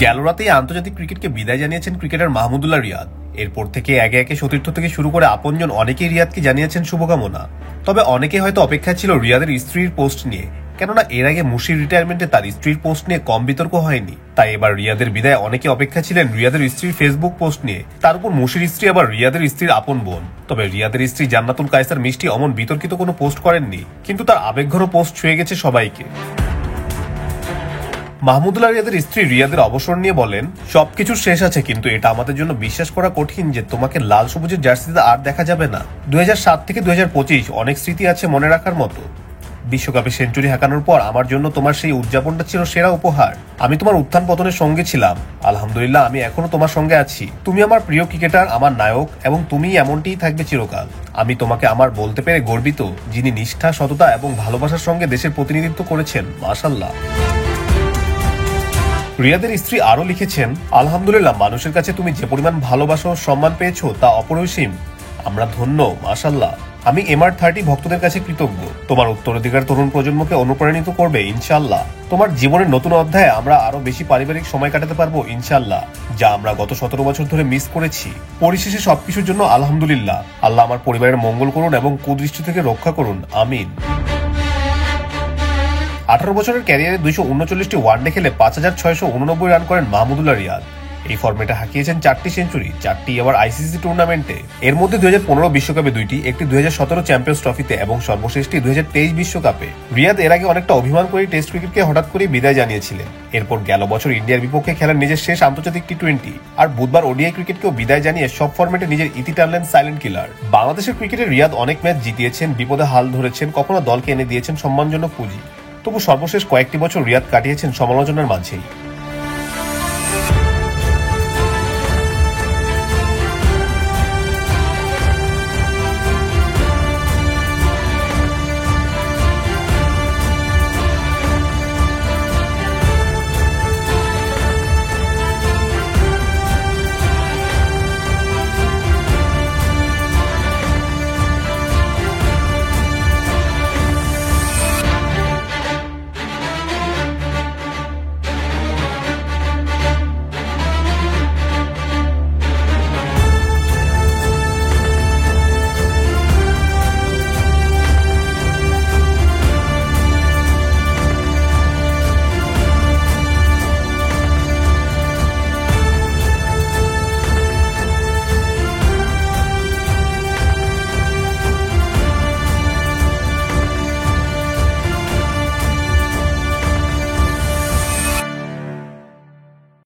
গেল রাতেই আন্তর্জাতিক ক্রিকেটকে বিদায় জানিয়েছেন ক্রিকেটার মাহমুদুল্লাহ রিয়াদ। এরপর থেকে একে একে সতীর্থ থেকে শুরু করে আপনজন অনেকেই রিয়াদকে জানিয়েছেন শুভকামনা। তবে অনেকে হয়তো অপেক্ষা ছিল রিয়াদের স্ত্রীর পোস্ট নিয়ে, কেননা এর আগে মুশির রিটায়ারমেন্টে তার স্ত্রীর পোস্ট নিয়ে কম বিতর্ক হয়নি। তাই এবার রিয়াদের বিদায় অনেকে অপেক্ষা ছিলেন রিয়াদের স্ত্রীর ফেসবুক পোস্ট নিয়ে। তার উপর মুশির স্ত্রী আবার রিয়াদের স্ত্রীর আপন বোন। তবে রিয়াদের স্ত্রী জান্নাতুল কায়সার মিষ্টি অমন বিতর্কিত কোনো পোস্ট করেননি, কিন্তু তার আবেগঘন পোস্ট ছুঁয়ে গেছে সবাইকে। মাহমুদুল্লাহ রিয়াদের স্ত্রী রিয়াদের অবসর নিয়ে বলেন, সবকিছু শেষ আছে, কিন্তু এটা আমাদের জন্য বিশ্বাস করা কঠিন যে তোমাকে লাল সবুজের জার্সিতে আর দেখা যাবে না। 2007 থেকে 2025 অনেক স্মৃতি আছে মনে রাখার মতো। বিশ্বকাপে সেঞ্চুরি হাঁকানোর পর আমার জন্য তোমার সেই উদযাপনটা ছিল সেরা উপহার। আমি তোমার উত্থান পতনের সঙ্গে ছিলাম, আলহামদুলিল্লাহ আমি এখনো তোমার সঙ্গে আছি। তুমি আমার প্রিয় ক্রিকেটার, আমার নায়ক, এবং তুমি এমনটিই থাকবে চিরকাল। আমি তোমাকে আমার বলতে পেরে গর্বিত, যিনি নিষ্ঠা, সততা এবং ভালোবাসার সঙ্গে দেশের প্রতিনিধিত্ব করেছেন। মাশাআল্লাহ। রিয়াদের স্ত্রী আরো লিখেছেন, আলহামদুলিল্লাহ, মানুষের কাছে তুমি যে পরিমাণ ভালোবাসা ও সম্মান পেয়েছো তা অপরিসীম। আমরা ধন্য, মাশাআল্লাহ। আমি MR30 ভক্তদের কাছে কৃতজ্ঞ। তোমার উত্তরাধিকার তরুণ প্রজন্মকে অনুপ্রাণিত করবে ইনশাআল্লাহ। তোমার জীবনের নতুন অধ্যায়ে আমরা আরো বেশি পারিবারিক সময় কাটাতে পারবো ইনশাআল্লাহ, যা আমরা গত 17 বছর ধরে মিস করেছি। পরিশেষে সবকিছুর জন্য আলহামদুলিল্লাহ। আল্লাহ আমার পরিবারের মঙ্গল করুন এবং কুদৃষ্টি থেকে রক্ষা করুন, আমিন। 18 বছরের ক্যারিয়ারে 239টি ওয়ানডে খেলে 5689 রান করেন মাহমুদুল্লাহ রিয়াদ। এই ফরম্যাটে হাঁকিয়েছেন 4টি সেঞ্চুরি, 4টি আবার ICC টুর্নামেন্টে। এর মধ্যে 2015 বিশ্বকাপে 2টি, একটি 2017 চ্যাম্পিয়ন্স ট্রফিতে এবং সর্বশেষটি 2023 বিশ্বকাপে। রিয়াদ এর আগে অনেকটা অভিমান করে টেস্ট ক্রিকেটকে হঠাৎ করে বিদায় জানিয়েছিলেন। এরপর গেল বছর ইন্ডিয়ার বিপক্ষে খেলেন নিজের শেষ আন্তর্জাতিক T20, আর বুধবার ODI ক্রিকেটকেও বিদায় জানিয়ে সব ফরম্যাটে নিজের ইতি টানলেন সাইলেন্ট কিলার। বাংলাদেশের ক্রিকেটে রিয়াদ অনেক ম্যাচ জিতিয়েছেন, বিপদে হাল ধরেছেন, কখনো দলকে এনে দিয়েছেন সম্মানজনক পুঁজি। তবু সর্বশেষ কয়েকটি বছর রিয়াদ কাটিয়েছেন সমালোচনার মাঝেই।